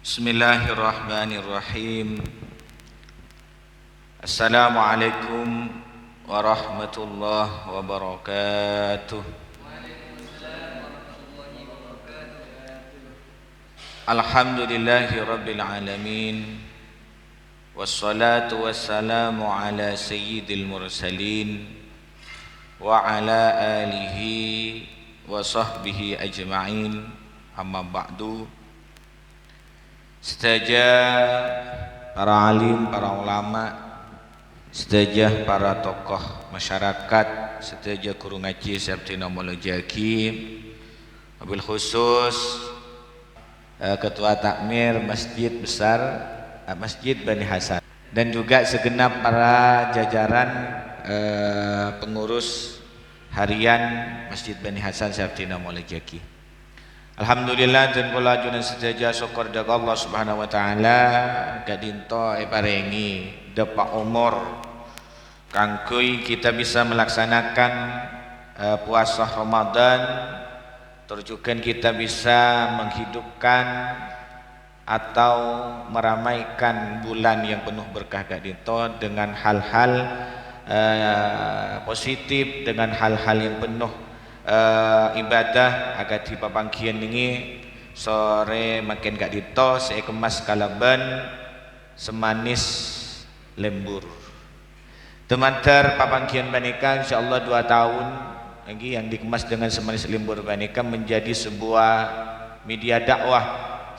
Bismillahirrahmanirrahim. Assalamualaikum warahmatullahi wabarakatuh. Alhamdulillahi rabbil alamin. Wassalatu wassalamu ala sayyidil mursalin wa ala alihi wa sahbihi ajma'in. Amma ba'du. Sedajah para alim, para ulama, sedajah para tokoh masyarakat, sedajah guru ngaji Sabtina Mulajaki, wabil khusus Ketua Takmir Masjid Besar Masjid Bani Hasan, dan juga segenap para jajaran pengurus harian Masjid Bani Hasan Sabtina Mulajaki. Alhamdulillah dan kula ajunan sejajar syukur dak Allah Subhanahu wa taala gadinto parengi depak umur kangkui kita bisa melaksanakan puasa Ramadan, terjukan kita bisa menghidupkan atau meramaikan bulan yang penuh berkah gadinto dengan hal-hal positif, dengan hal-hal yang penuh ibadah agar di papangkian ini sore makin gak dito saya kemas kalaban semanis lembur temantar papangkian banika insyaallah 2 tahun lagi yang dikemas dengan semanis lembur banika menjadi sebuah media dakwah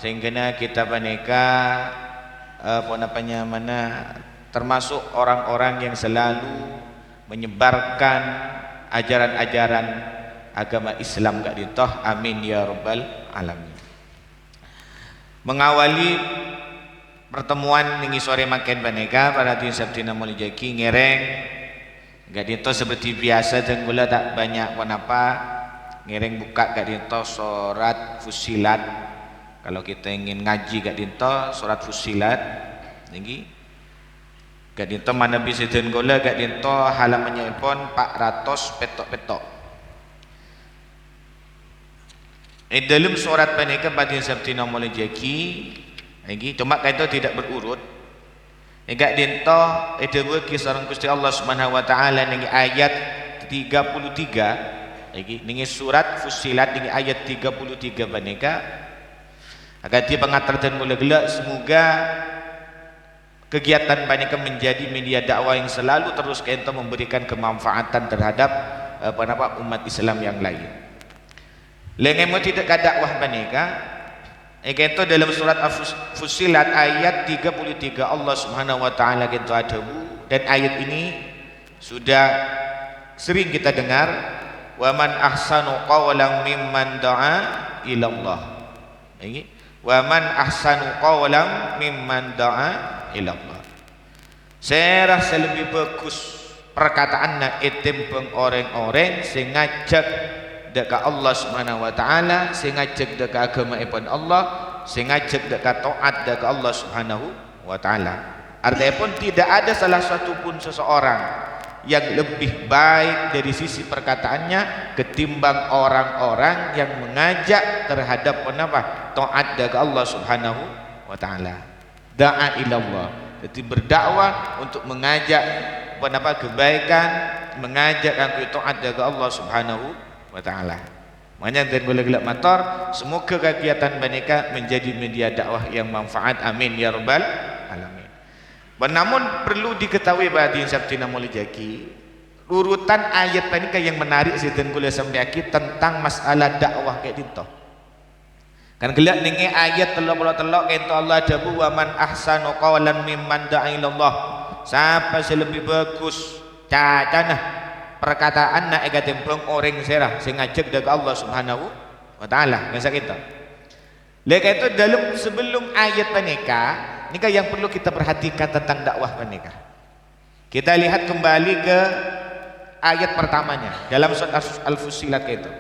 sehingga kita banika termasuk orang-orang yang selalu menyebarkan ajaran-ajaran agama Islam gak ditoh, amin ya rabbal alamin. Mengawali pertemuan ningi sore makin baneka pada tin Sabtina Mulajaki ngereng gak ditoh seperti biasa dan gula tak banyak apa ngereng buka gak ditoh surat Fussilat. Kalau kita ingin ngaji gak ditoh surat Fussilat niki gak ditoh mana bisa dan gula gak ditoh halamannya pun 400 petok-petok. Dalam surat panika pada Sabtina Mulajaki lagi cuma kata tidak berurut enggak dinto edewe kisah Gusti Allah Subhanahu wa taala ning ayat 33 lagi ning surat Fussilat ning ayat 33 panika agar dia pengatar dan mula-gela semoga kegiatan panika menjadi media dakwah yang selalu terus kento memberikan kemanfaatan terhadap umat Islam yang lain. Lengemu tidak dakwah banika itu dalam surat Fussilat ayat 33 Allah Subhanahu wa taala gitu adabu, dan ayat ini sudah sering kita dengar, wa man ahsanu qawlan mimman da'a ilallah. Ini wa man ahsanu qawlan mimman da'a ilallah. Saya rasa lebih bagus perkataannya etimpeng orang-orang sing ngajak dekat Allah Subhanahu wa taala, sing ngajak dekat agama ibn Allah, sing ngajak dekat taat dekat Allah Subhanahu wa taala. Artinya pun tidak ada salah satu pun seseorang yang lebih baik dari sisi perkataannya ketimbang orang-orang yang mengajak terhadap taat dekat Allah Subhanahu wa taala. Da'a ilallah. Jadi berdakwah untuk mengajak kebaikan, mengajak aku taat dekat Allah Subhanahu wa ta'ala. Makanya dan boleh-boleh mator semoga kegiatan mereka menjadi media dakwah yang manfaat, amin ya rabbal alamin. Namun perlu diketahui bahwa Sabtina Mulajaki urutan ayat mereka yang menarik dan boleh sampai tentang masalah dakwah kayak gitu kan gelak ning ayat 33 itu Allah dabu wa man ahsanu qawlan mimman da'a ilallah, siapa yang lebih bagus cacana perkataan nak egatempeng orang serah sing ngajak dekat Allah Subhanahu wa taala ngasa kita. Leka itu dalam sebelum ayat panika nikah yang perlu kita perhatikan tentang dakwah panika. Kita lihat kembali ke ayat pertamanya dalam surat Al-Fussilat itu.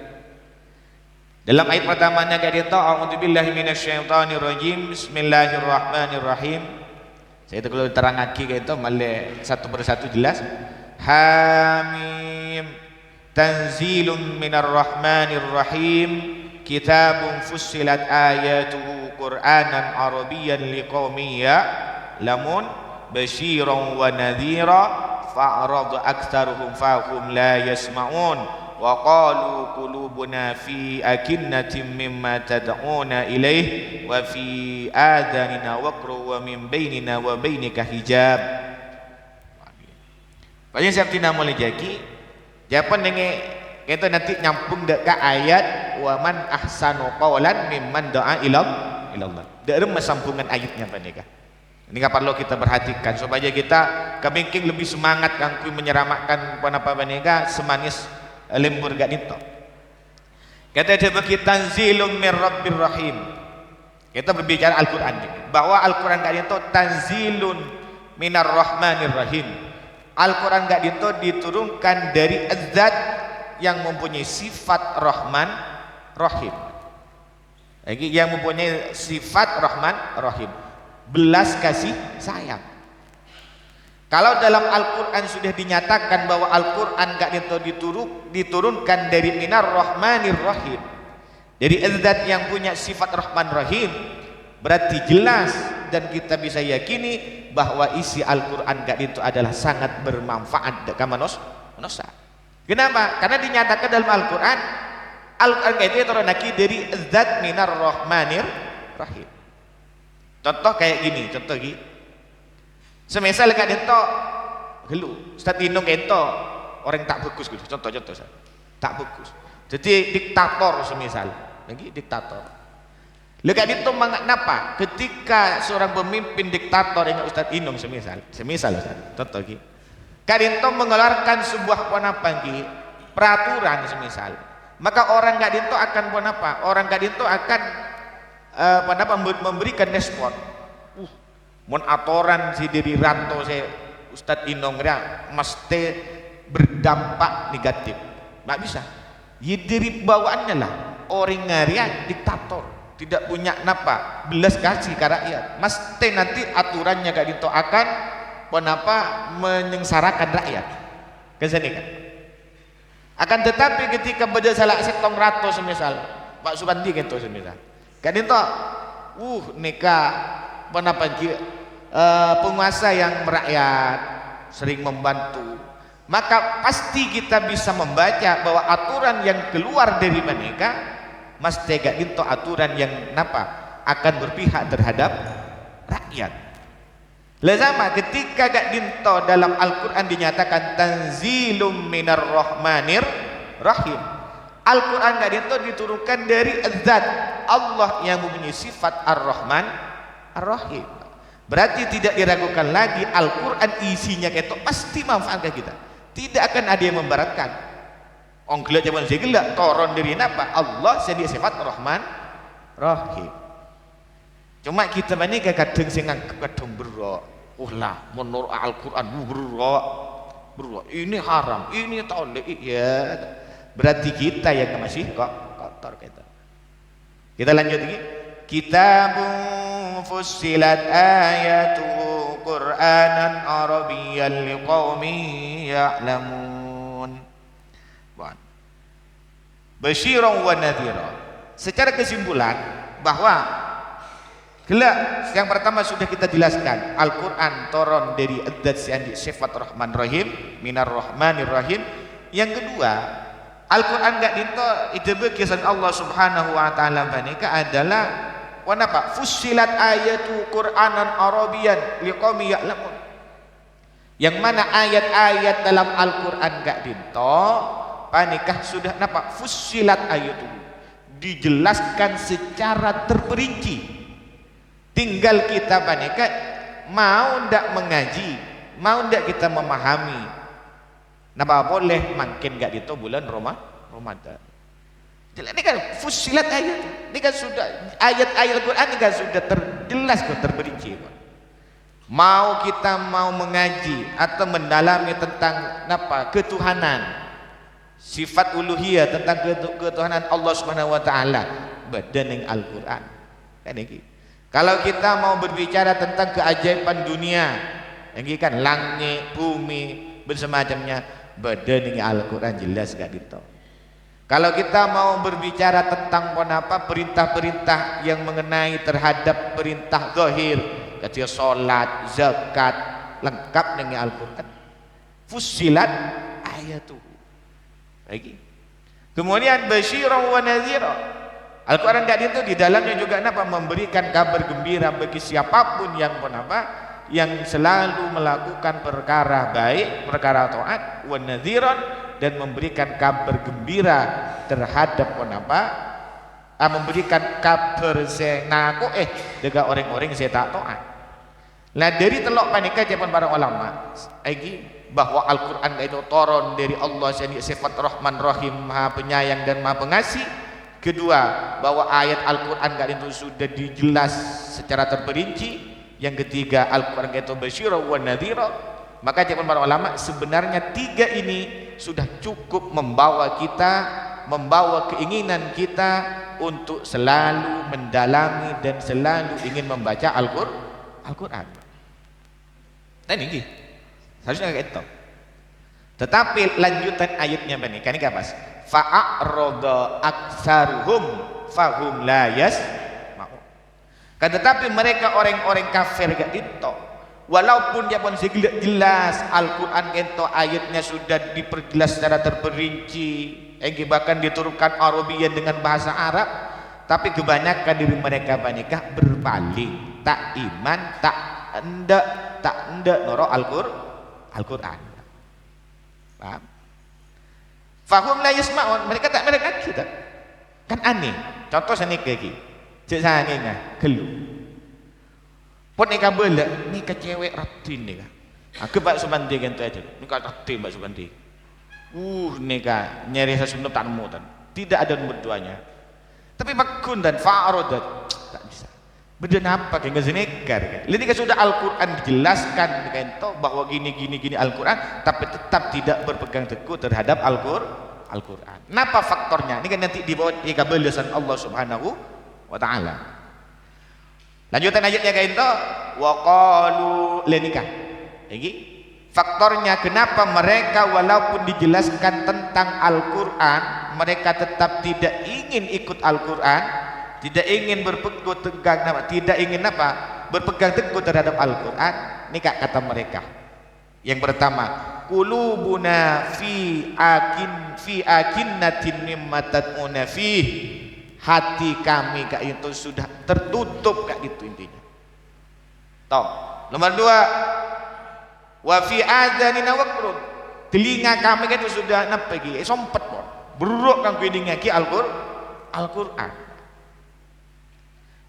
Dalam ayat pertamanya kata a'udzubillahi minasyaitonirrajim bismillahirrahmanirrahim. Saya itu kalau terang lagi gitu malah satu persatu jelas. Hamim tanzilun minar rahmanir rahim kitabun fussilat ayatuhu Qur'anan Arabiyyan liqaumin ya'lamun basyiran wa nadhira fa'rada aktsaruhum fahum la yasma'un wa qalu qulubuna fi akinnatin mimma tad'una ilaih wa fi adanina waqru wa min bainina wa bainika hijab. Paling siap tina mulai jaki japan dengan kita nanti nyampung dekat ayat wa man ahsanu qawlan mimman da'a ilallah. Dalam sambungan ayatnya panika. Ini perlu kita perhatikan supaya kita kemungkin lebih semangat kangku menyeramakkan apa panika semanis lembur gak nito. Kata coba kita tanzilum min rabbir rahim. Kita berbicara Al-Qur'an bahwa Al-Qur'an gak nito tanzilun minar rahmanir rahim. Al-Quran gak diturunkan dari zat yang mempunyai sifat Rahman Rahim. Yang mempunyai sifat Rahman Rahim, belas kasih sayang. Kalau dalam Al-Quran sudah dinyatakan bahwa Al-Quran gak diturunkan dari minar Rahmanir Rahim, dari zat yang punya sifat Rahman Rahim, berarti jelas dan kita bisa yakini bahwa isi Al-Quran itu adalah sangat bermanfaat dekat manusia. Kenapa? Karena dinyatakan dalam Al-Quran itu teronaki dari zat minar rahmanir rahim. Contoh kayak gini, contoh gini. Semisal kak dento gelu, Ustaz Inung ento orang tak bagus gitu. Contoh tak bagus. Jadi diktator semisal, lagi diktator. Lekak itu mengapa ketika seorang pemimpin diktator yang Ustadz Inung semisal Ustaz, contoh gitu, kadinto mengeluarkan sebuah peraturan semisal, maka orang kadinto akan orang kadinto akan memberikan respon. Mon atoran si diri ranto si Ustadz Inung mesti berdampak negatif, nggak bisa. Diri bawaannya lah orang ngarian diktator. Tidak punya belas kasih ke rakyat, mesti nanti aturannya gak gitu akan menyengsarakan rakyat kesini kan. Akan tetapi ketika beda salah setong ratus semisal Pak Subandi gitu semisal kan itu nikah penguasa yang merakyat sering membantu, maka pasti kita bisa membaca bahwa aturan yang keluar dari mereka mesti gak dinto aturan yang akan berpihak terhadap rakyat. Lazama ketika gak dinto dalam Al-Quran dinyatakan tanzilum minar rahmanir rahim. Al-Quran gak dinto diturunkan dari zat Allah yang mempunyai sifat Ar-Rahman Ar-Rahim. Berarti tidak diragukan lagi Al-Quran isinya itu pasti manfaat ke kita. Tidak akan ada yang memberatkan. Onggelak zaman segelak toron dari Allah sedia sifat Rahman Rahim. Cuma kita ini kadang sing kadang berok. Lah menurut Al-Quran berok. Ini haram, ini tolak. Ya. Berarti kita yang masih kotor kita. Kita lanjut lagi. Kitabun fussilat ayatuhu Qur'anan Arabiyyan liqaumin ya'lamun. Basyiran wa nadhira. Secara kesimpulan bahwa yang pertama sudah kita jelaskan Al-Quran turun dari zat sifat Rahman Rahim minar rahmanir rahim. Yang kedua Al-Quran gak dinto itu kisan Allah subhanahu wa ta'ala banika adalah fussilat ayatu Qur'anan Arabiyyan liqaumin ya'lamun, yang mana ayat-ayat dalam Al-Quran gak dinto panikah sudah fussilat ayatu dijelaskan secara terperinci, tinggal kita panikah mau ndak mengaji, mau ndak kita memahami boleh makin gak itu bulan Ramadan. Ini kan fussilat ayat, ini kan sudah ayat-ayat Al-Quran ini kan sudah terjelas terperinci. Mau kita mau mengaji atau mendalami tentang ketuhanan, sifat uluhiyah, tentang ketuhanan Allah Subhanahu wa taala badan Al-Qur'an. Kan iki. Kalau kita mau berbicara tentang keajaiban dunia, ini kan langit, bumi, bersemacamnya badan Al-Qur'an jelas gak gitu. Kalau kita mau berbicara tentang perintah-perintah yang mengenai terhadap perintah zahir, kata salat, zakat, lengkap dengan Al-Qur'an. Fussilat ayatuh. Lagi. Kemudian basyiran wa nadhira. Al-Qur'an itu di dalamnya juga memberikan kabar gembira bagi siapapun yang selalu melakukan perkara baik, perkara taat, wa nadhiran, dan memberikan kabar gembira terhadap memberikan kabar senako dengan orang-orang yang tak taat. Nah dari telok panika jawaban para ulama lagi bahwa Al-Quran itu turun dari Allah, jadi sifat Rahman Rahim, Maha Penyayang dan Maha Pengasih. Kedua, bahwa ayat Al-Quran itu sudah dijelas secara terperinci. Yang ketiga, Al-Quran itu basyira wa nadhira. Maka jawaban para ulama sebenarnya tiga ini sudah cukup membawa keinginan kita untuk selalu mendalami dan selalu ingin membaca Al-Quran. Dan ini harusnya kayak itu. Tetapi lanjutan ayatnya bani kan ini apa? Fa'arada aksaruhum fahum la yasma'u. Kan tetapi mereka orang-orang kafir gak itu, walaupun dia pun jelas Al-Quran itu ayatnya sudah diperjelas secara terperinci, bahkan diturunkan Arabian dengan bahasa Arab, tapi kebanyakan diri mereka banikah berpaling, tak iman, tak endak noro Al-Quran. Paham? Fahum la yasma'un, mereka tak mendengar kita. Kan aneh. Contoh senik lagi. Cik saya ni kelu. Pun ni kabel ni ke cewek ratin ni kan. Aku bak subandi kan tu aja. Ni ka ratin bak subandi. Ni ka nyari sesuatu tak nemu tan. Tidak ada nomor duanya. Tapi makun dan fa'aradat tak bisa. Beda apa kayak ngezenekar kan. Ini kan sudah Al-Quran dijelaskan kan to bahwa gini Al-Quran, tapi tetap tidak berpegang teguh terhadap Al-Quran. Kenapa faktornya? Ini kan nanti dibawa di kabelisan Allah Subhanahu wa taala. Lanjutan ayatnya kayak itu, wa qalu lenikah. Lagi faktornya kenapa mereka walaupun dijelaskan tentang Al-Quran, mereka tetap tidak ingin ikut Al-Quran, tidak ingin berpegang teguh, tidak ingin berpegang teguh terhadap Al-Quran. Ini kata mereka. Yang pertama, qulubuna fi akinnatin mimma tad'una fih. Hati kami kak itu sudah tertutup kak gitu intinya. Toh. Nomor dua, wa fi adhanina waqrun. Telinga kami kan itu sudah sompet pun. Buruk kan kuidingnya ki Al-Quran.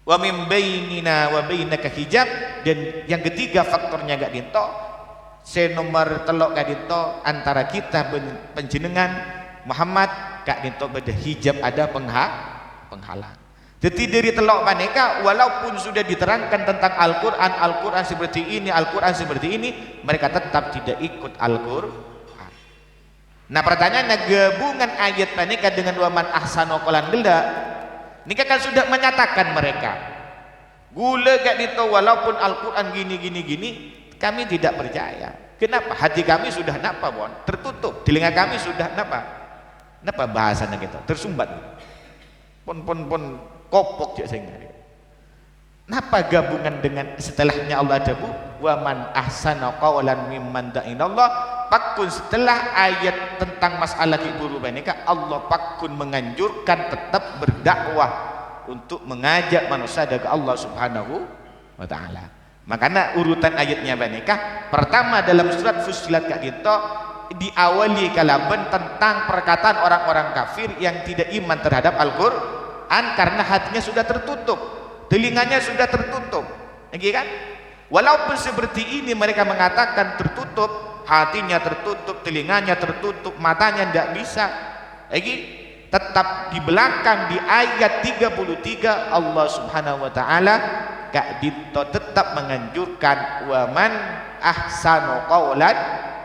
Wa min bainina wa bainaka hijab. Dan yang ketiga faktornya gak dinto, nomor telok gak dinto, antara kita penjenengan Muhammad gak dinto beda hijab, ada penghalang. Jadi dari telok paneka walaupun sudah diterangkan tentang Al-Quran seperti ini, Al-Quran seperti ini, mereka tetap tidak ikut Al-Quran. Nah pertanyaannya, gabungan ayat paneka dengan waman ahsanu qalan gelda, ini kan sudah menyatakan mereka gula gak dito walaupun Al-Quran gini kami tidak percaya. Kenapa? Hati kami sudah tertutup, telinga kami sudah bahasanya gitu tersumbat, pon kopok je sehingga. Napa gabungan dengan setelahnya Allah ada wa man ahsana qawlan mimman da'inallah, pakun setelah ayat tentang masalah guru banika Allah pakun menganjurkan tetap berdakwah untuk mengajak manusia ke Allah Subhanahu wa taala. Makanya urutan ayatnya banika pertama dalam surat Fussilat kak dito diawali kalaban tentang perkataan orang-orang kafir yang tidak iman terhadap Al-Quran karena hatinya sudah tertutup, telinganya sudah tertutup, kan? Walaupun seperti ini mereka mengatakan tertutup, hatinya tertutup, telinganya tertutup, matanya tidak bisa, tetap di belakang di ayat 33 Allah Subhanahu wa taala gak dito tetap menganjurkan waman ahsanu qawlan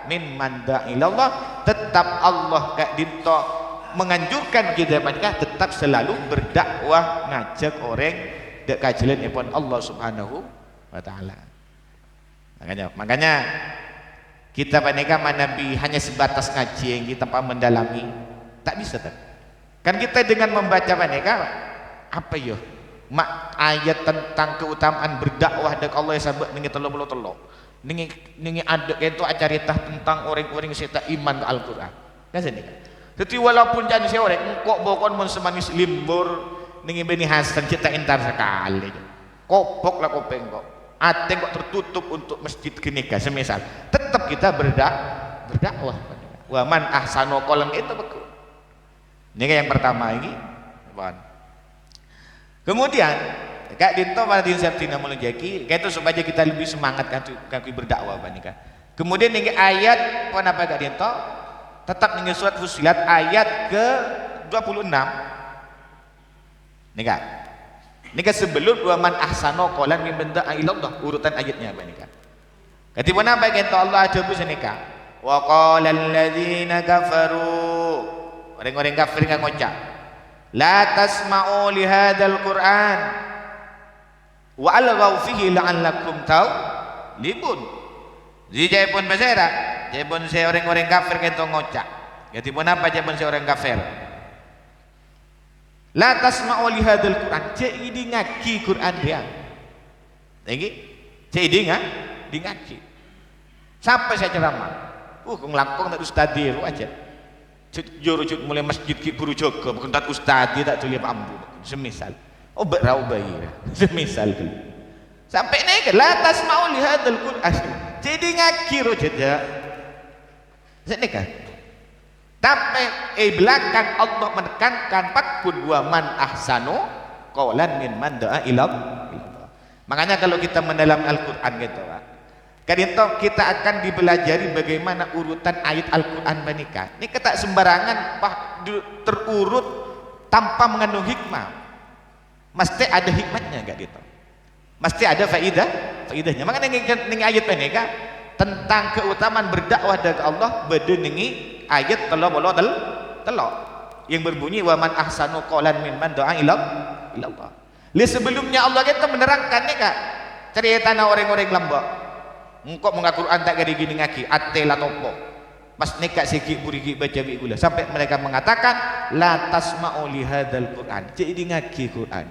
mimman da'ilallah, tetap Allah gak dito menganjurkan kita mereka tetap selalu berdakwah ngajak orang dek kajilan ipun Allah Subhanahu wa taala. Makanya kita paneka manabi hanya sebatas ngaji yang kita mendalami tak bisa tak. Kan kita dengan membaca mereka apa yo? Ayat tentang keutamaan berdakwah dengan Allah sabak ningi 33. Ningi ada itu acarita tentang orang-orang yang iman ke Al-Qur'an. Kan sini. Jadi walaupun jangan saya orang engkau bokon mun semanis limbur ningi Beni Hasan kita entar sekali. Kopok lah kopeng kok. Ate kok tertutup untuk masjid genika semisal. Tetap kita berdakwah. Wa man ahsanu qalam itu betul. Ini yang pertama ini. Kemudian Kak Dinto Maladin Septina Mulunjaki, kayak itu supaya kita lebih semangat kan berdakwah banika. Kemudian ini ayat apa Kak Dinto? Tetap nih surat Fusilat ayat ke 26. Nih Kak. Nika sebelum wa man ahsanu qalan min benda ilallah urutan ayatnya banika. Ketika apa kata Allah ada bus nika. Wa qala alladziina kafaru. Orang-orang kafir enggak ngocak. La tasma'u li hadzal Qur'an wa alghaw fihi la'allakum libun. Jadi pun basera, jadi pun saya orang-orang kafir kata ngocak. Jadi pun apa jadi pun saya orang kafir. La tasma'u li hadzal Qur'an, cek idi ngaki Qur'an dia. Lagi cek idi ngaki. Sampai saya ceramah. Ngelangkong tak ustaz dia aja. Jurujud mulai masjid ki buru jaga bukan tak ustaz dia tak tulis ambu semisal obat rau bayi semisal tu sampai naik la tasma'u li hadzal Qur'an jadi ngakir aja sedekah tapi belakang Allah menekankan fakun wa man ahsanu qaulan mimman da'a ila Allah. Makanya kalau kita mendalam Al-Qur'an gitu Pak, kadang kita akan dipelajari bagaimana urutan ayat Al-Quran menikah. Ini tak sembarangan terurut tanpa mengandung hikmah. Mesti ada hikmahnya enggak gitu. Mesti ada faidahnya. Makanya ini ayat menikah tentang keutamaan berdakwah dari Allah beda ini ayat telok yang berbunyi wa man ahsanu qaulan mimman da'a ila Allah. Sebelumnya Allah kita menerangkan nih Kak. Cerita orang-orang lambak. Engkau mengaku Quran tak gadi gini ngaki ate la topo pas nekak sikit burigi baca bi gula sampai mereka mengatakan la tasma'u li hadzal Quran jadi ngaki Quran.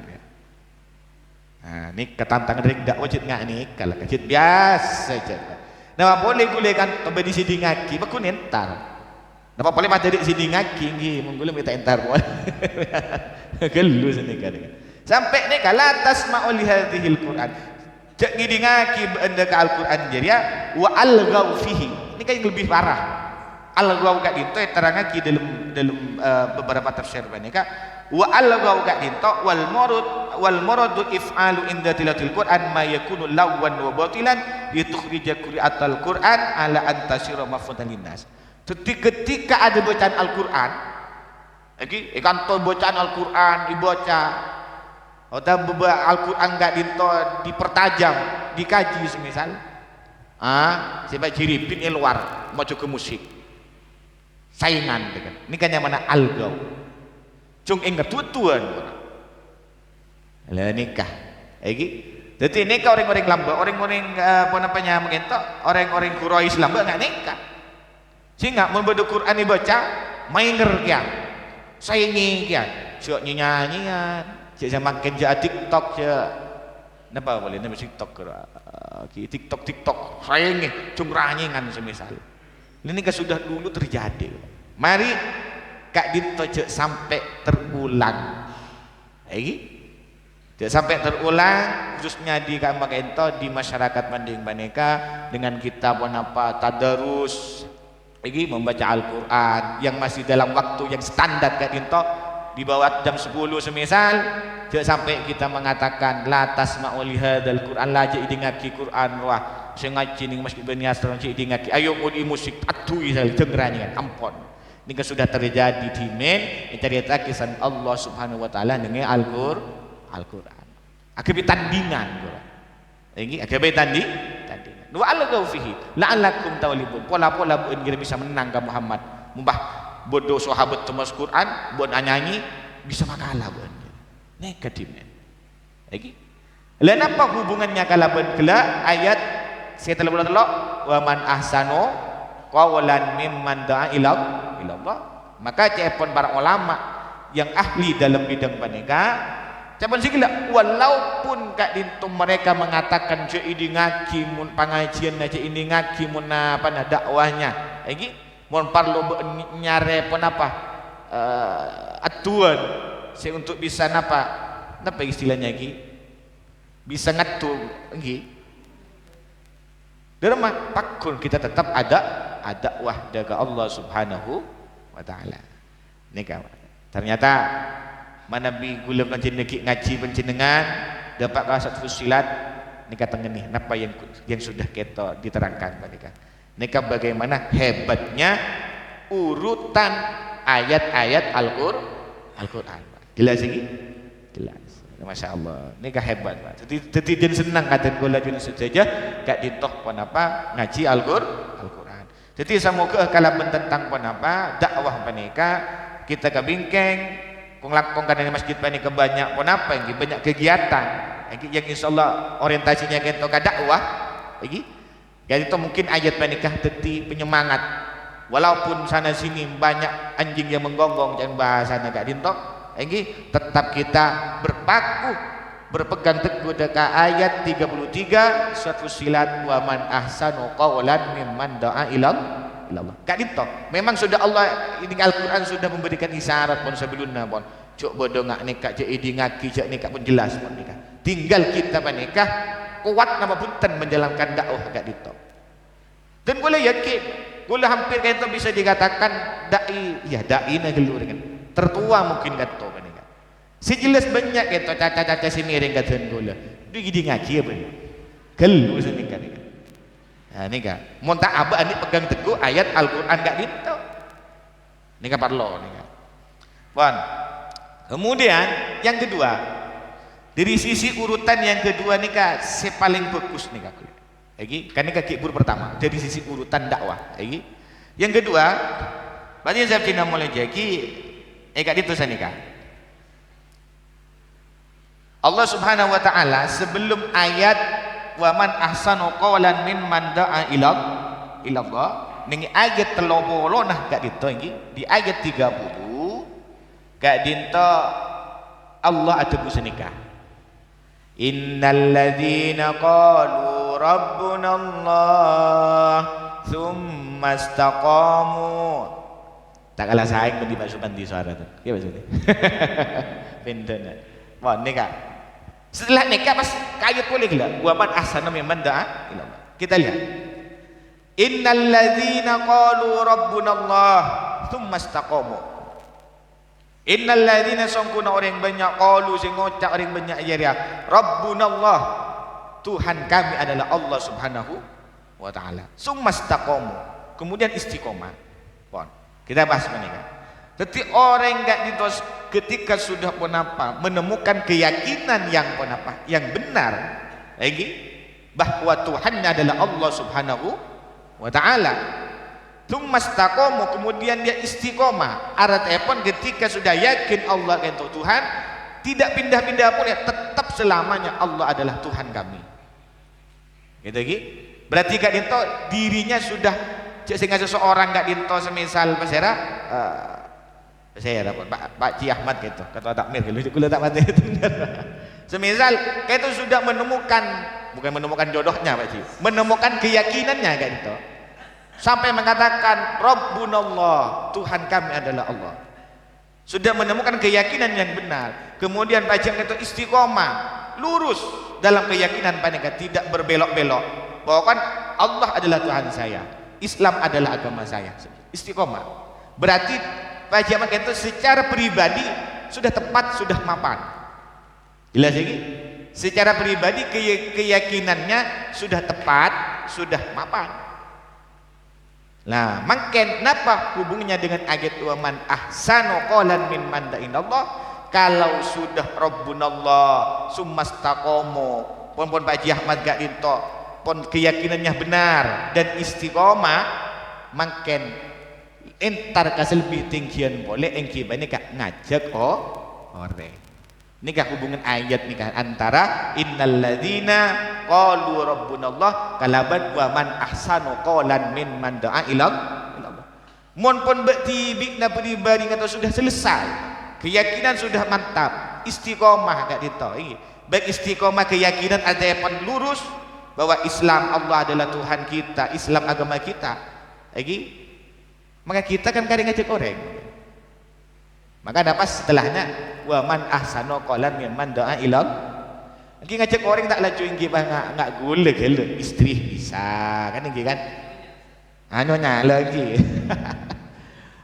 Nah ini ketantangan dari dak wajib ngak ni kalau kecil biasa saja. Nah boleh gule kan tobe di sini ngaki baku nentar. Napa boleh mah jadi sini ngaki nggih menggule minta entar boleh. Gelu sini kan. Sampai nekak la tasma'u li hadzal Quran cek ngidingaki benda ke Al-Quran jadi ya wa alghaw fihi ini kan yang lebih parah alghaw gak dinto terangaki dalam beberapa tafsir banika wa alghaw gak dinto wal muradu if'alu inda tilawatil Quran ma yakunu lawan wa batilan litukhrija qira'atal Quran ala antasira mafhudan linnas. Jadi ketika ada bacaan Al-Quran lagi ikan to bacaan Al-Quran dibaca atau Al-Quran enggak dipertajam, dikaji semisal. Sebab jiripin luar maju ke musik. Saingan kan. Ini kan yang mana algaw. Cung ingat tuan. Lah nikah. Jadi nikah orang-orang lamba, orang-orang apa namanya mengentok, orang-orang Quraisy lamba enggak nikah. Sehingga membaca Quran dibaca, main ngerkian. Saingi kian, siok nyanyian. Saya makin jadi TikTok je, napa boleh nama TikTok TikTok saya ni cungrangingan semisal. Ini kan sudah dulu terjadi. Mari Kak Dinto sampai terulang, sampai terulang khususnya di Kak Makento di masyarakat Manding Baneka dengan kita apa tadarus, membaca Al-Quran yang masih dalam waktu yang standar Kak Dinto. Di bawah jam 10 semisal sampai kita mengatakan la tasma'u li hadzal Qur'an la jadi ngaki Quran wah sing ngaji ning masjid Bani Asron jadi ngaki ayo udi musik atui sal dengerannya ampun ini sudah terjadi di men cerita kisah Allah Subhanahu wa taala dengan Al-Qur'an akibat tandingan ini akibat tandingan wa alghaw fihi la'allakum tawlibun pola-pola bu bisa menang ke Muhammad mumbah bodoh sahabat temas Quran buat nyanyi bisa makalah buat negatifnya lagi lain apa hubungannya kalaban kela ayat saya telah telok wa man ahsanu qawlan mimman da'a ila Allah maka cepon para ulama yang ahli dalam bidang paneka capan segala walaupun kak dintum mereka mengatakan je ini ngaki mun pengajian aja ini ngaki mun apa nah dakwahnya lagi mun parlo nyare pun apa atuan saya untuk bisa napa istilahnya lagi bisa ngatur lagi dalam pakun kita tetap ada dakwah daga Allah Subhanahu wa taala. Nika ternyata mana bi gula ngaji panjenengan dapat kasat fusilat nika tengeni napa yang sudah kita diterangkan nika bagaimana hebatnya urutan ayat-ayat Al-Qur'an. Jelas ini? Jelas. Masya Allah, nika hebat Pak. Jadi dan senang kata gula jun saja gak ditoh pun apa ngaji Al-Qur'an. Jadi semoga kalau tentang pun apa dakwah panika kita kebingkeng kung lakong kana masjid panika banyak pun apa yang banyak kegiatan yang insyaallah orientasinya kita ke dakwah lagi. Jadi itu mungkin ayat panika teti penyemangat walaupun sana sini banyak anjing yang menggonggong jangan bahasanya gak dintok lagi tetap kita berpegang teguh dekat ayat 33 surat Fussilat wa man ahsanu qawlan mimman da'a ila Allah. Kak dito, memang sudah Allah ini Al-Qur'an sudah memberikan isyarat pun sebelumnya pun. Cuk bodoh ngak nikah cek idi ngaki cek nikah pun jelas pun nikah. Tinggal kita menikah kuat nama punten menjalankan dakwah kak dito. Dan boleh yakin, boleh hampir kayak itu bisa dikatakan dai na gelur kan. Tertua mungkin kata menikah. Sejelas banyak gitu caca-caca si miring kata gula. Dia gini ngaji apa ni? Gelu senikah ni. Nah nikah. Montak abah ni pegang teguh ayat Al-Quran gak gitu. Nikah parlo nikah. Bon. Kemudian yang kedua dari sisi urutan yang kedua nikah si paling bagus nikah. Lagi kan nikah kibur pertama dari sisi urutan dakwah. Lagi yang kedua berarti saya cina mulai jadi kak itu sanika. Allah Subhanahu wa taala sebelum ayat wa man ahsanu qawlan mimman da'a ila Allah ning ayat 30 nah kak dito iki di ayat 30 kak dinto Allah atubu sanika. Innal ladzina qalu rabbuna Allah tsumma istaqamu tak kalah saing di masukan di suara tu. Ya maksudnya. Pindah. Wah nikah. Setelah nikah pas kayut boleh gila. Waman ahsana mimman da'a ila Allah. Kita lihat. Innal ladzina qalu rabbuna Allah tsumma istaqamu. Innal ladzina sangkuna orang banyak qalu sing ngocak orang banyak ya rabbuna Allah. Tuhan kami adalah Allah Subhanahu wa taala. Tsumma istaqamu. Kemudian istiqomah. Kita bahas menikah. Jadi orang enggak ditos ketika sudah pun apa menemukan keyakinan yang pun apa yang benar lagi bahwa Tuhan adalah Allah Subhanahu wa taala. Tsumastaqamu kemudian dia istiqomah. Artinya pun ketika sudah yakin Allah itu Tuhan, tidak pindah-pindah pun ya tetap selamanya Allah adalah Tuhan kami. Gitu lagi. Berarti kak itu dirinya sudah sehingga seseorang gak dinto semisal pasera Pak Ci Ahmad gitu kata takmir gitu kula tak mati itu semisal kayak itu sudah bukan menemukan jodohnya Pak Ci menemukan keyakinannya kayak gitu sampai mengatakan Rabbunallah Tuhan kami adalah Allah sudah menemukan keyakinan yang benar kemudian Pak Ci itu istiqomah lurus dalam keyakinan Pak tidak berbelok-belok bahwa kan Allah adalah Tuhan saya Islam adalah agama saya istiqomah berarti Pak Jamat itu secara pribadi sudah tepat sudah mapan jelas lagi secara pribadi keyakinannya sudah tepat sudah mapan nah makin kenapa hubungannya dengan ayat wa man ahsanu qawlan mimman da'a ila Allah kalau sudah Rabbunallah summastaqamu pun Pak Jamat gak dinto pun keyakinannya benar dan istiqomah makin entar kasih lebih tinggian boleh engki banyak ngajak orang nikah hubungan ayat nikah antara innal ladzina qalu rabbunallah kalaban wa man ahsanu qawlan mimman da'a ila Allah mun pun bertibik na pribadi kata sudah selesai keyakinan sudah mantap, istiqomah gak ditoi. Baik istiqomah keyakinan ada yang lurus bahwa Islam Allah adalah Tuhan kita, Islam agama kita. Lagi, maka kita kan kadang ngajak orang. Maka dapat setelahnya wa man ahsanu qalan mimman da'a ila. Lagi ngajak orang tak laju inggi enggak gule gele istri bisa kan inggi kan. Anu nyala lagi.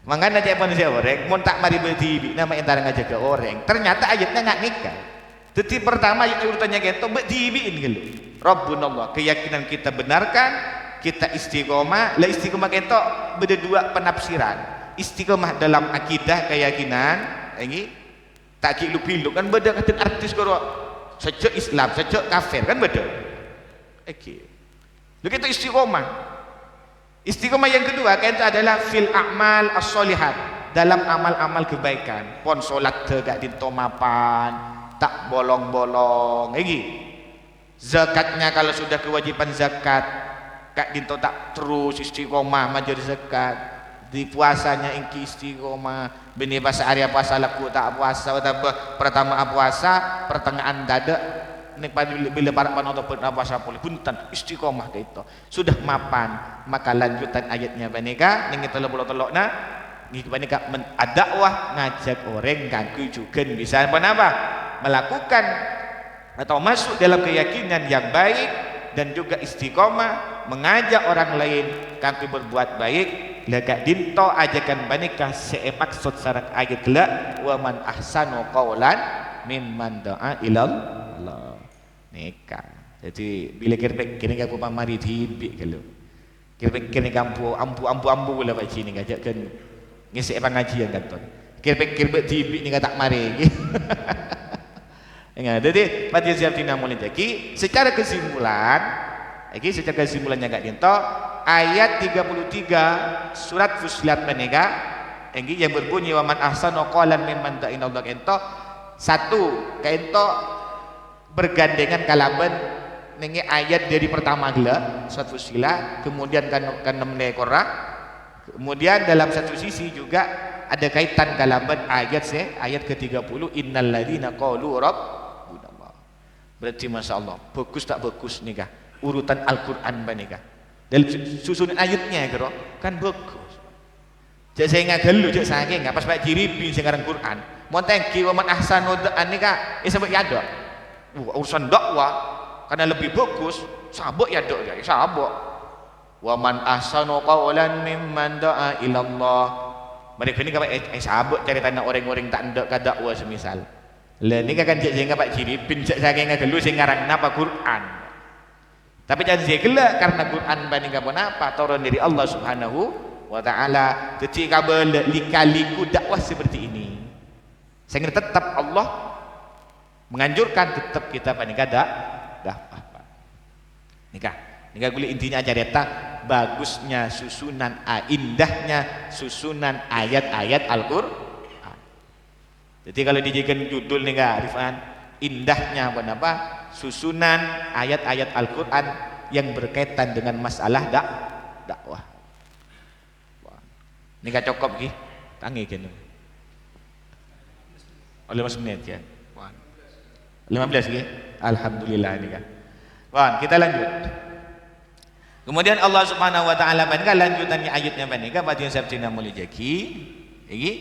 Mangga ngajak manusia orang, mun tak mari bertibi nama antara ngajak ke orang. Ternyata ayatnya enggak nikah. Jadi pertama ayat urutannya gitu bertibiin gitu. Rabbunallah, keyakinan kita benarkan, kita istiqomah. Lah istiqomah itu beda dua penafsiran. Istiqomah dalam akidah keyakinan, ini tak kilu-pilu kan beda kata artis kalau sejak Islam, sejak kafir kan beda. Oke. Begitu istiqomah. Istiqomah yang kedua itu adalah fil a'mal as-solihat, dalam amal-amal kebaikan. Pon salat tegak dintomapan, tak bolong-bolong lagi. Zakatnya kalau sudah kewajiban zakat kak dinto tak terus istiqomah majer zakat. Di puasanya ingki istiqomah, bini bahasa area puasa laku tak puasa pertama puasa pertengahan dada nek bila para panoto pernah puasa boleh punten istiqomah itu sudah mapan. Maka lanjutan ayatnya banika ning telok-telok nah ngi banika dakwah ngajak orang ngaku juga bisa apa melakukan atau masuk dalam keyakinan yang baik dan juga istiqomah mengajak orang lain kanggo berbuat baik. Lega dinto ajakan banika seemaksud sarang ayat la wa man ahsanu qaulan mimman da'a ila Allah nikah. Jadi bila kira-kira kamu mari tibi kalau kira-kira kamu ambu lah pak sini ngajak kan ngisi pengajian kan ton kira-kira tibi ni tak mari. Jadi pada siap tina mulai jadi secara kesimpulan secara kesimpulannya gak dinto ayat 33 surat Fussilat menika yang berbunyi wa man ahsanu qalan mimman da'a ila Allah ento satu kaento bergandengan kalaban nengi ayat dari pertama gila surat Fussilat kemudian kan 6 Qur'an kemudian dalam satu sisi juga ada kaitan kalaban ayat ke-30 innal ladzina qalu rabbunallah. Berarti Masya Allah bagus tak bagus nikah urutan Al-Quran nikah dalam susunan ayatnya kira kan bagus. Jadi saya nggak gelu jadi saya nggak pas baca jiripin sekarang Quran mau tengki wa man ahsanu nikah sampai ya dok urusan dakwah karena lebih bagus sabuk ya dok ya sabuk wa man ahsanu qaulan mimman da'a ila Allah. Mereka ini kayak sabuk cari tanah orang-orang tak ndak dakwah semisal lah ini kan jadi nggak pak jiripin saya nggak gelu sekarang napa Quran. Tapi jangan segala karena Quran banding apa turun dari Allah Subhanahu wa taala. Ketika lika-liku dakwah seperti ini. Sehingga tetap Allah menganjurkan tetap kita banding dakwah. Nikah guli intinya aja deta bagusnya susunan indahnya susunan ayat-ayat Al-Qur'an. Jadi kalau dijadikan judul nikah Rifan indahnya apa susunan ayat-ayat Al-Quran yang berkaitan dengan masalah dakwah. Ini gak cukup ki tangi gini oleh 15 menit ya 15 ki alhamdulillah ini kan kita lanjut. Kemudian Allah Subhanahu wa taala menika lanjutannya ayatnya menika pada sabdina mulai jaki iki.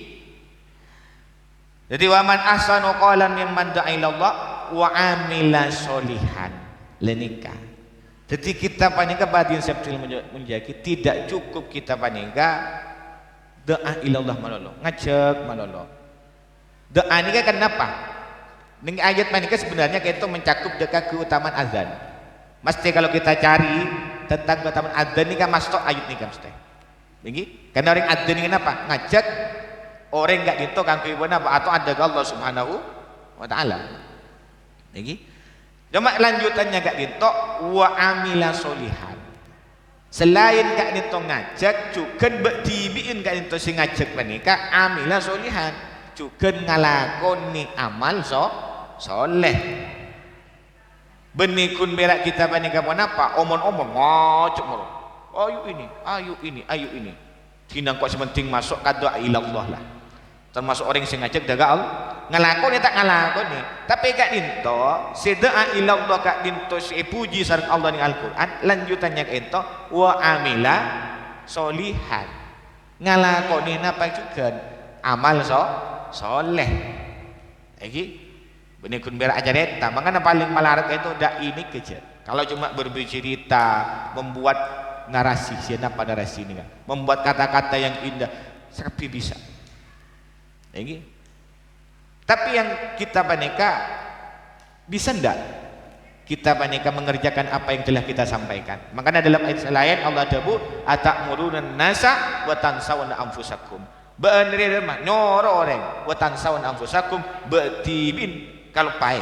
Jadi wa man ahsanu qalan mimman da'a ila Allah wa amila solihan lenika. Jadi kita panika badin sabtil menjaki tidak cukup kita panika doa ilallah malolo ngajak malolo. Doa ini kenapa? Ning ayat panika sebenarnya itu mencakup dekat keutamaan azan. Mesti kalau kita cari tentang keutamaan azan ini kan masuk ayat ini kan mesti. Begini? Karena orang azan ini kenapa? Ngajak orang enggak gitu kan apa atau ada Allah Subhanahu wa taala. Niki. Cuma lanjutannya gak gitu wa amila solihan. Selain gak gitu ngajak juga bertibiin gak gitu sing ngajak menika amila solihan juga ngalakoni amal soleh. Benikun berak kita menika apa omong-omong ngocok moro. Ayo ini. Tinang kok sementing masuk ka doa ilallah lah. termasuk orang yang ngajak daga Allah ngelakoni tak ngelakoni tapi kak dinto sedaa ila Allah kak dinto puji sareng Allah ning Al-Qur'an lanjutannya kak dinto wa amila solihan ngelakoni napa juga amal soleh iki benih kun berak ajareta makanya paling malarat itu dak ini kejar kalau cuma berbicerita membuat narasi siapa narasi ini kan membuat kata-kata yang indah tapi bisa ini tapi yang kita paneka bisa ndak kita paneka mengerjakan apa yang telah kita sampaikan makanya dalam ayat lain Allah dabu atamuruna nasa wa tansawna anfusakum bener mah nyoro orang wa tansawna anfusakum betibin kalau pai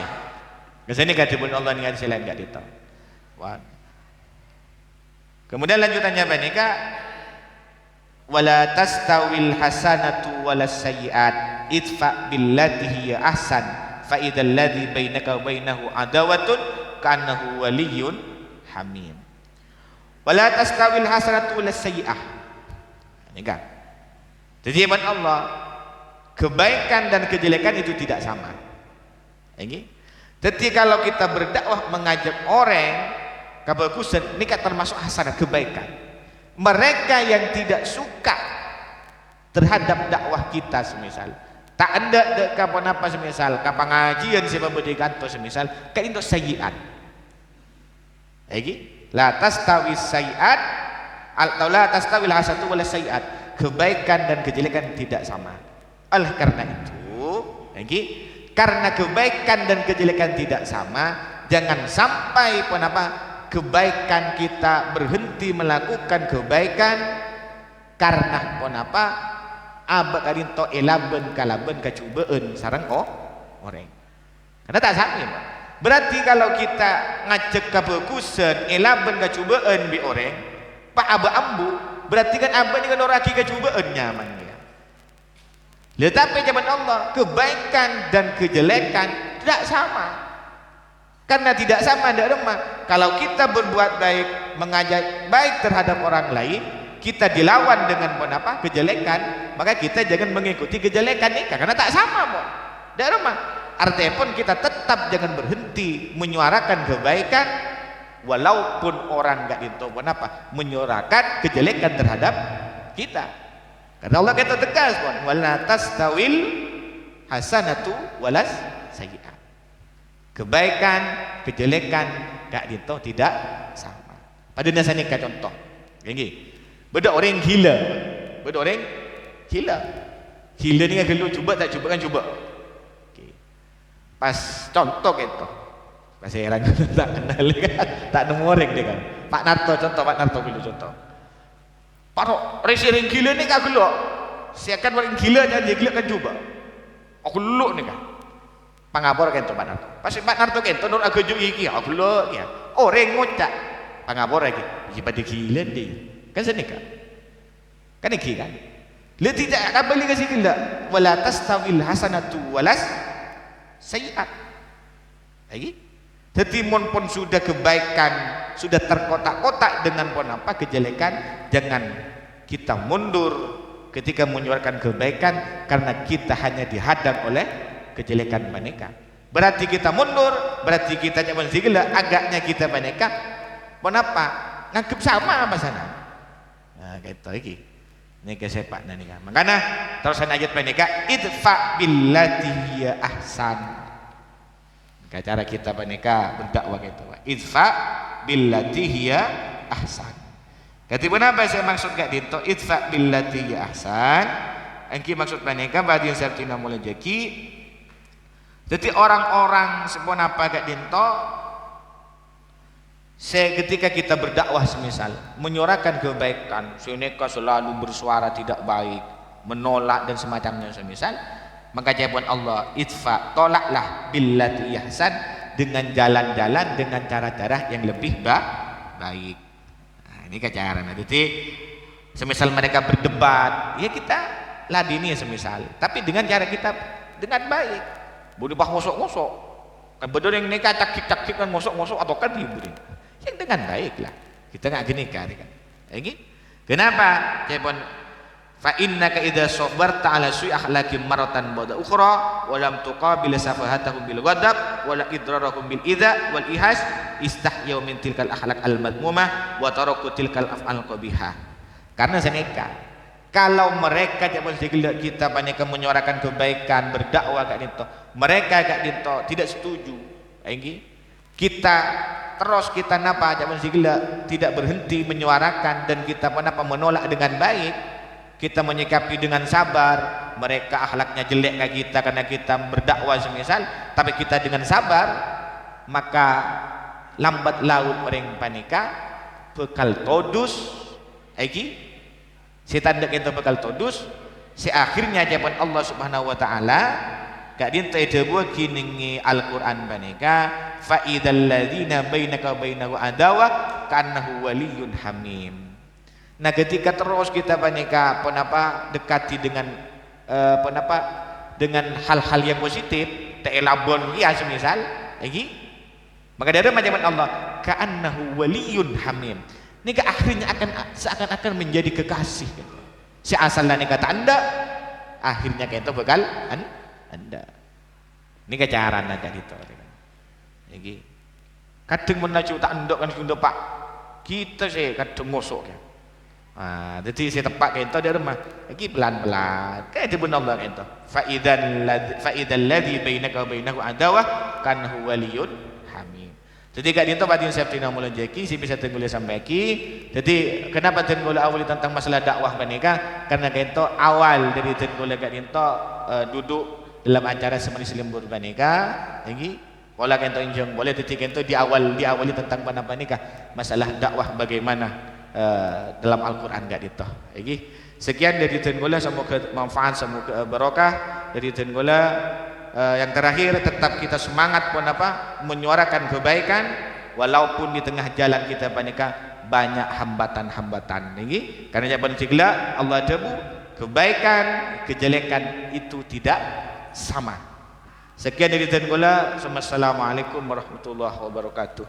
kesini katibun Allah dengan selain enggak ditahu kemudian lanjutannya paneka wala tastawil hasanatu walas sayyi'at idfa billati hiya ahsan fa idzal ladzi bainaka wa bainahu adawatun ka'annahu waliyyun hamim wala tastawil hasanatu walas sayyi'ah ini kan jadi Allah kebaikan dan kejelekan itu tidak sama ini jadi kalau kita berdakwah mengajak orang kebagusan ini kan termasuk hasanah kebaikan mereka yang tidak suka terhadap dakwah kita semisal tak ada kapan apa semisal kapan pengajian siapa berikan to semisal kayak itu sayyiat lagi la tastawis sayyiat atau la tastawil hasanatu wala sayyiat kebaikan dan kejelekan tidak sama oleh karena itu lagi karena kebaikan dan kejelekan tidak sama jangan sampai apa kebaikan kita berhenti melakukan kebaikan karena apa abad karinto elaben kalaben kacubaan sarang orang karena tak sami berarti kalau kita ngajak kebagusan elaben kacubaan bi orang pak aba ambu berarti kan abad ini kan orang kacubaan nyaman ya tetapi zaman Allah kebaikan dan kejelekan tidak sama karena tidak sama tidak remah kalau kita berbuat baik mengajak baik terhadap orang lain kita dilawan dengan apa kejelekan maka kita jangan mengikuti kejelekan ini karena tak sama mo tidak remah artinya pun kita tetap jangan berhenti menyuarakan kebaikan walaupun orang enggak itu apa menyuarakan kejelekan terhadap kita karena Allah kata tegas pun wala tastawil hasanatu walas sayyi'ah kebaikan, kejelekan kak dito tidak sama. Pada dasarnya kak contoh, gini, beda orang gila, beda orang gila ni kan gelo cuba tak cuba kan cuba. Okay. Pas contoh gitu, pas heran tak kenal kan, tak nemu orang dia kan. Pak Narto contoh, Pak Narto dulu contoh. Paro resi orang gila ni kak gelo, siakan orang gila jangan gila kan cuba. Aku gelo ni kan. Pangabor kento Pak Narto. Pas Pak Narto kento nur aga juk iki aku lho ya. Orang ngocak pangabor lagi. Iki pada gila deh. Kan senika. Kan iki kan. Dia tidak kembali ke sini enggak. Wala tastawil hasanatu walas sayyi'at. Lagi. Jadi mon pun sudah kebaikan, sudah terkotak-kotak dengan pun apa kejelekan, jangan kita mundur ketika menyuarakan kebaikan karena kita hanya dihadang oleh kejelekan mereka. Berarti kita mundur, berarti kita jangan sigla agaknya kita mereka kenapa? Nganggep sama apa sana. Nah, gitu lagi. Ini kesepak nanti kan. Makanya terusan ayat mereka idfa billati hiya ahsan. Maka cara kita mereka berdakwah gitu. Idfa billati hiya ahsan. Kati apa saya maksud gak dito idfa billati hiya ahsan. Engki maksud mereka badi yang sertina mulai jaki. Jadi orang-orang sepon apa gak dinto ketika kita berdakwah semisal menyuarakan kebaikan sineka selalu bersuara tidak baik menolak dan semacamnya semisal maka jawaban Allah idfa tolaklah billati ihsan dengan jalan-jalan dengan cara-cara yang lebih baik. Nah, ini cara. Jadi semisal mereka berdebat ya kita ladini semisal tapi dengan cara kita dengan baik. Boleh bah ngosok-ngosok kan bener yang nikah cakik-cakik kan ngosok-ngosok atau kan hiburin yang dengan baik lah kita nggak gini kan ini kenapa cepon fa innaka idza sabarta ala su'i akhlaqi maratan ba'da ukhra wa lam tuqabil safahatahum bil ghadab wa la idrarahum bil idza wal ihas istahyaw min tilkal akhlaq al madmumah wa taraku tilkal af'al qabihah. Karena seneka kalau mereka jangan kita banyak menyuarakan kebaikan berdakwah gak dinto, mereka gak dinto tidak setuju kita terus kita napa jangan tidak berhenti menyuarakan dan kita menolak dengan baik, kita menyikapi dengan sabar, mereka akhlaknya jelek kayak kita karena kita berdakwah semisal, tapi kita dengan sabar, maka lambat laun mereka panika bekal todus setan dek itu bekal todus si akhirnya jaman Allah Subhanahu wa taala gak dinta debu kiningi Al-Qur'an panika fa idzal ladzina bainaka wa bainahu adawa kanahu waliyyun hamim. Nah ketika terus kita panika dekati dengan dengan hal-hal yang positif teelabon ya semisal maka dari macam Allah ka'annahu waliyyun hamim. Nika akhirnya akan seakan-akan menjadi kekasih. Si asalnya nika anda akhirnya kita bakal anda. Nika cara nada itu. Kadang menacu tak andok kan sudah pak kita sih kadang ngosok ya. Jadi saya tepak kayak itu di rumah lagi pelan-pelan kayak itu benar Allah itu fa idzal ladzi bainaka wa bainahu adawah kanahu waliyyun hamim. Jadi gak dinto batin septina mulai jeki si bisa tenggul sampai ki. Jadi kenapa tenggul awal tentang masalah dakwah menikah karena kayak itu awal dari tenggul gak dinto duduk dalam acara semari selembur menikah lagi pola kayak itu injong boleh ketika itu diawali tentang apa nikah masalah dakwah bagaimana dalam Al-Quran gak dito. Sekian dari tenggula, semoga manfaat, semoga barokah dari tenggula. Yang terakhir tetap kita semangat menyuarakan kebaikan walaupun di tengah jalan kita banyak hambatan-hambatan karena jawaban cegla Allah debu kebaikan kejelekan itu tidak sama. Sekian dari tenggula. Assalamualaikum warahmatullahi wabarakatuh.